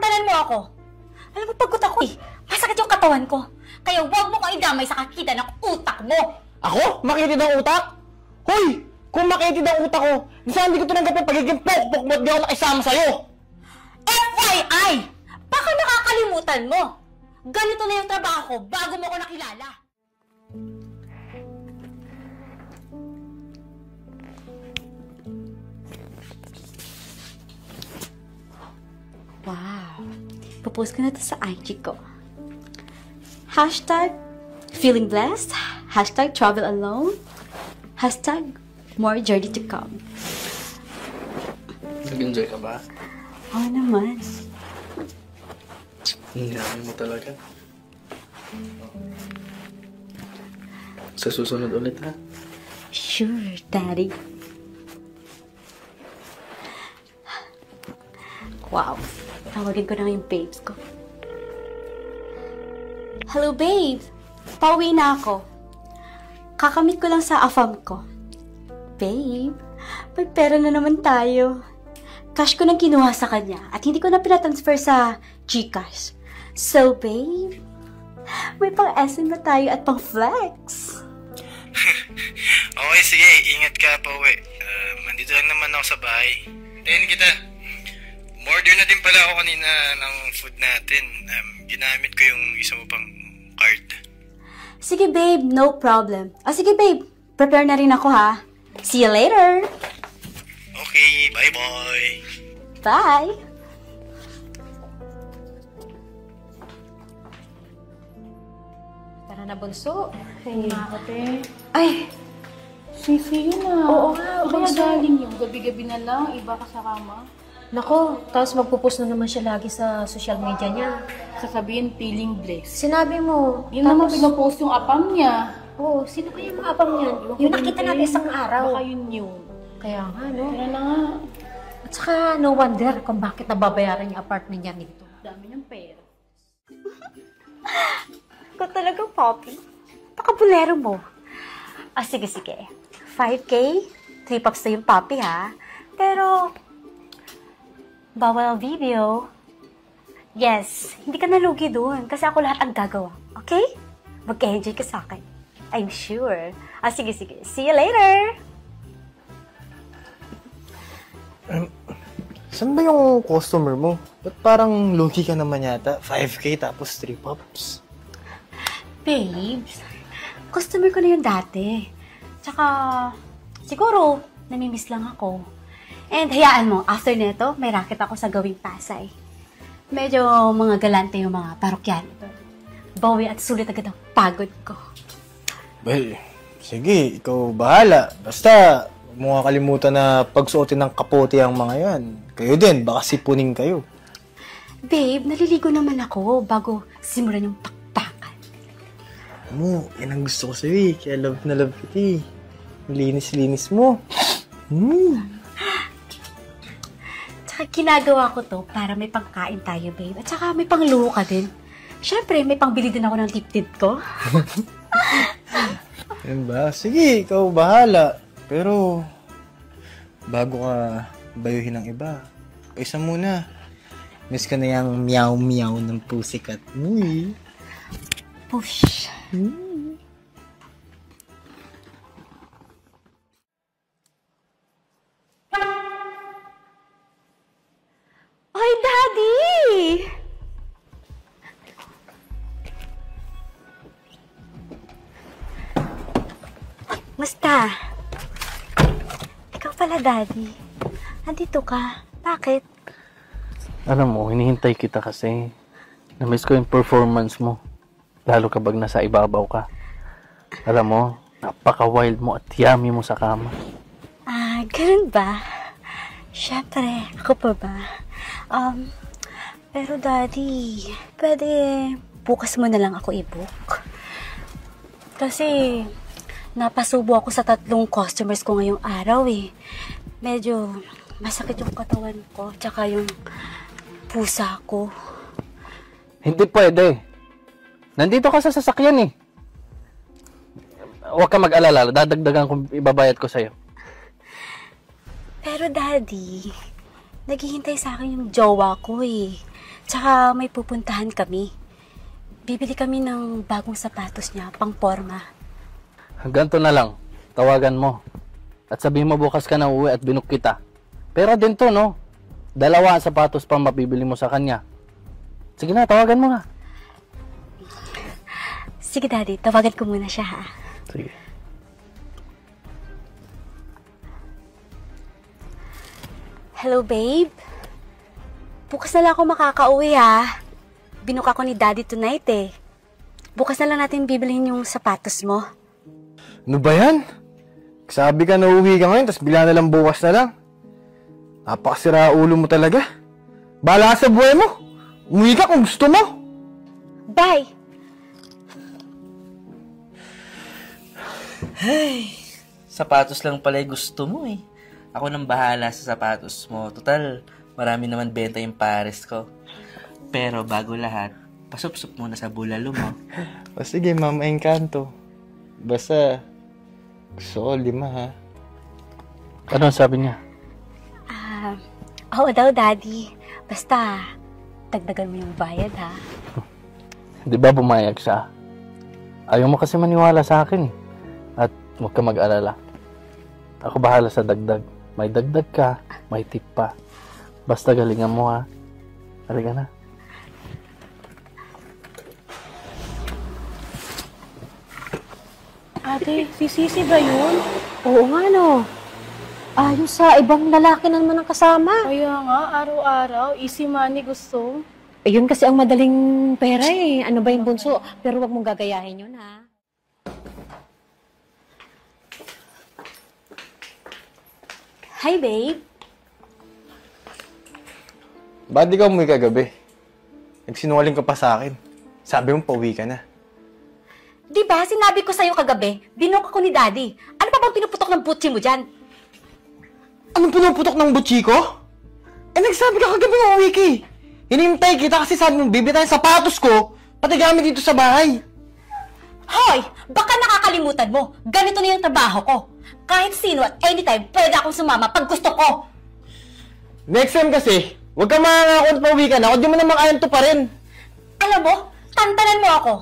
Tanan mo ako. Alam mo, pagod ako eh. Masakit yung katawan ko. Kaya huwag mo kang idamay sa kakita ng utak mo. Ako? Makitid ang utak? Hoy! Kung makitid ang utak ko, saan hindi ko tinanggap yung pagiging pokpok mo at di ako nakisama sa'yo? FYI! Baka nakakalimutan mo. Ganito na yung trabaho ko bago mo ko nakilala. Wow. Popost ko na to sa IG ko. Hashtag feeling blessed. Hashtag travel alone. Hashtag more journey to come. Nag-enjoy ka ba? Oo naman. Ang dami mo talaga. Sa susunod ulit, ha? Sure, Daddy. Wow. Tawagin ko na yung babes ko. Hello, babe. Pauwi na ako. Kakamit ko lang sa afam ko. Babe, may pera na naman tayo. Cash ko nang kinuha sa kanya at hindi ko na pinatransfer sa GCash. So, babe, may pang-SM na tayo at pang-flex. Okay, sige. Ingat ka pa uwi. Mandito lang naman ako sa bahay. Hintayin kita. Order na din pala ako kanina ng food natin. Ginamit ko yung isa mo pang card. Sige, babe. No problem. Sige, babe. Prepare na rin ako, ha? See you later. Okay, bye-bye. Bye. Tara na, bunso. Hey. Ate. Ay, Sisi yun ah. Oo nga, Kaya bunso. galing yung gabi-gabi na lang, iba ka sa kama. Nako, tapos magpupost na naman siya lagi sa social media niya. Sasabihin, feeling blessed. Sinabi mo, Yun naman pinapost yung apam niya. Oo, sino kaya mga abang yan? Yung nakita natin isang araw. Baka yun yun. Kaya nga, no? Tara na nga. At saka, no wonder kung bakit nababayaran yung apartment niya nito. Dami ng pera. ikaw talaga, Poppy. Pakabulero mo. Sige, sige. 5K, 3 pops na yung Poppy, ha? Pero, bawal video. Yes, hindi ka nalugi doon kasi ako lahat ang gagawa. Okay? Mag-enjoy ka sa akin. I'm sure. Sige, sige. See you later! Saan ba yung customer mo? Ba't parang lugi ka naman yata? 5K tapos 3 pops. Babes, customer ko na yun dati. Tsaka, siguro, namimiss lang ako. And hayaan mo, after nito, may racket ako sa gawing Pasay. Medyo mga galante yung mga parokyano doon. Bawi at sulit agad ang pagod ko. Well, sige, ikaw bahala. Basta, huwag mo nga kalimutan na pagsuotin ng kapote ang mga yan. Kayo din, baka sipunin kayo. Babe, naliligo naman ako bago simulan yung pakpakan. Mo, yan ang gusto ko sa'yo eh. Kaya love na love kita eh. Linis-linis mo. Tsaka ginagawa ko to para may pangkain tayo, babe. At saka may pangluho ka din. Siyempre, may pangbili din ako ng tip-tip ko. Yan ba? Sige, ikaw bahala. Pero, bago ka bayuhin ng iba, isa muna. Miss ka na yung meow-meow ng pusikat mo eh. Push. Oy, Daddy! Musta? Ikaw pala, Daddy. Andito ka. Bakit? Alam mo, hinihintay kita kasi. Na-miss ko yung performance mo. Lalo kapag nasa ibabaw ka. Alam mo, napaka-wild mo at yummy mo sa kama. Ganun ba? Siyempre, ako pa ba? Pero Daddy, pwede bukas mo na lang ako i-book. Kasi, napasubo ako sa 3 customers ko ngayong araw eh. Medyo masakit yung katawan ko, tsaka yung pusa ko. Hindi pwede. Nandito ka sa sasakyan eh. Huwag ka mag-alala. Dadagdagan kung ibabayad ko sa'yo. Pero Daddy, naghihintay sa akin yung jowa ko eh. Tsaka may pupuntahan kami. Bibili kami ng bagong sapatos niya, pang forma. Ganto na lang. Tawagan mo. At sabihin mo bukas ka na uwi at binuk kita. Pero din to, no? 2 sapatos pang mabibili mo sa kanya. Sige na, tawagan mo na. Sige, Daddy. Tawagan ko muna siya, ha? Sige. Hello, babe? Bukas na lang ako makakauwi, ha? Binuk ako ni Daddy tonight, eh. Bukas na lang natin bibilihin yung sapatos mo. Ano ba yan? Sabi ka na uwi ka ngayon, tapos bila na lang bukas na lang. Napakasira ulo mo talaga. Bahala ka sa buhay mo. Umuwi ka kung gusto mo. Bye! Ay, sapatos lang pala yung gusto mo eh. Ako nang bahala sa sapatos mo. Total, marami naman benta yung pares ko. Pero bago lahat, pasupsup muna sa bulalo mo. O sige, Mama Encanto. Basta, gusto ko 5, ha? Ano ang sabi niya? Oo daw, Daddy. Basta, dagdagan mo yung bayad, ha? Di ba bumayag siya? Ayaw mo kasi maniwala sa akin eh. At huwag ka mag-alala. Ako bahala sa dagdag. May dagdag ka, may tip pa. Basta galingan mo ha. Halika na. Ate, si Sisi ba yun? Oo nga, no. Ayos sa ibang lalaki na naman ang kasama. Kaya nga, araw-araw, easy money gusto. Yun kasi ang madaling pera eh. Ano ba yung bunso? Pero wag mong gagayahin yun, ha? Hi, babe. Ba't di ka umuwi kagabi? Nagsinungaling ka pa sa akin. Sabi mo, pauwi ka na. Di ba, sinabi ko sa'yo kagabi, binuk ako ni Daddy. Ano pa bang pinuputok ng butsi mo dyan? Anong pinuputok ng butsi ko? Eh, nagsabi ka kagabi na uwi ka eh. Hinintay kita kasi sabi mo, bibi tayo sapatos ko, pati gamit dito sa bahay. Hoy! Baka nakakalimutan mo. Ganito na yung trabaho ko. Kahit sino at anytime, pwede akong sumama pag gusto ko. Next time kasi, huwag ka makakakot na pauwi ka na, o di mo naman kayang to pa rin. Alam mo, tantanan mo ako.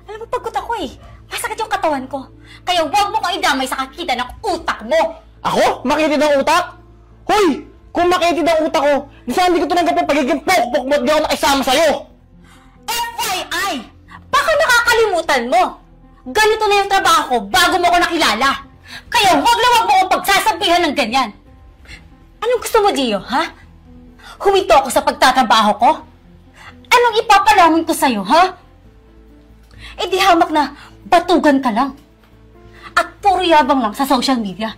Alam mo, pagod ako eh. Masakit yung katawan ko. Kaya huwag mo ko idamay sa kakita ng utak mo. Ako? Makitid ang utak? Hoy! Kung makitid ang utak ko, saan hindi ko tinanggap yung pagiging pok-pok mo at di ako nakisama sa'yo? FYI! Baka nakakalimutan mo. Ganito na yung trabaho ko bago mo ko nakilala. Kaya huwag na huwag mo akong pagsasabihan ng ganyan. Anong gusto mo, Gio, ha? Huminto ako sa pagtatrabaho ko? Anong ipapalaman ko sa'yo, ha? Eh di hamak na batugan ka lang. At puro yabang lang sa social media.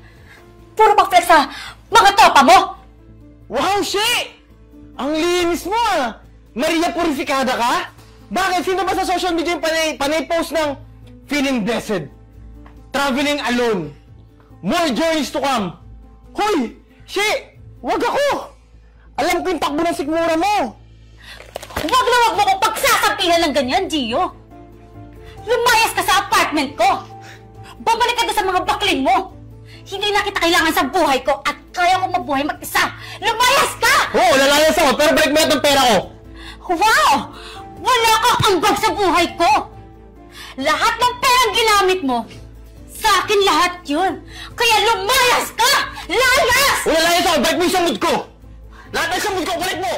Puro pa-flex sa mga tropa mo. Wow, shit! Ang linis mo ah! Maria Purificada ka? Bakit? Sino ba sa social media yung panay post ng feeling blessed? Traveling alone? More journeys to come? Hoy! Shit! Wag ako! Alam ko yung takbo ng sikmura mo! Huwag na huwag mo kong pagsasabihan ng ganyan, Gio. Lumayas ka sa apartment ko. Babalik ka doon sa mga bakling mo. Hindi na kita kailangan sa buhay ko at kaya ko mabuhay mag-isa. Lumayas ka! Oo, lalayas ako, pero balik mo yung pera ko! Wow! Wala kang ambag sa buhay ko! Lahat ng perang ginamit mo, sa akin lahat yun. Kaya lumayas ka! Layas! O lalayas ako, balik mo yung samud ko! Lahat ng samud ko, balik mo!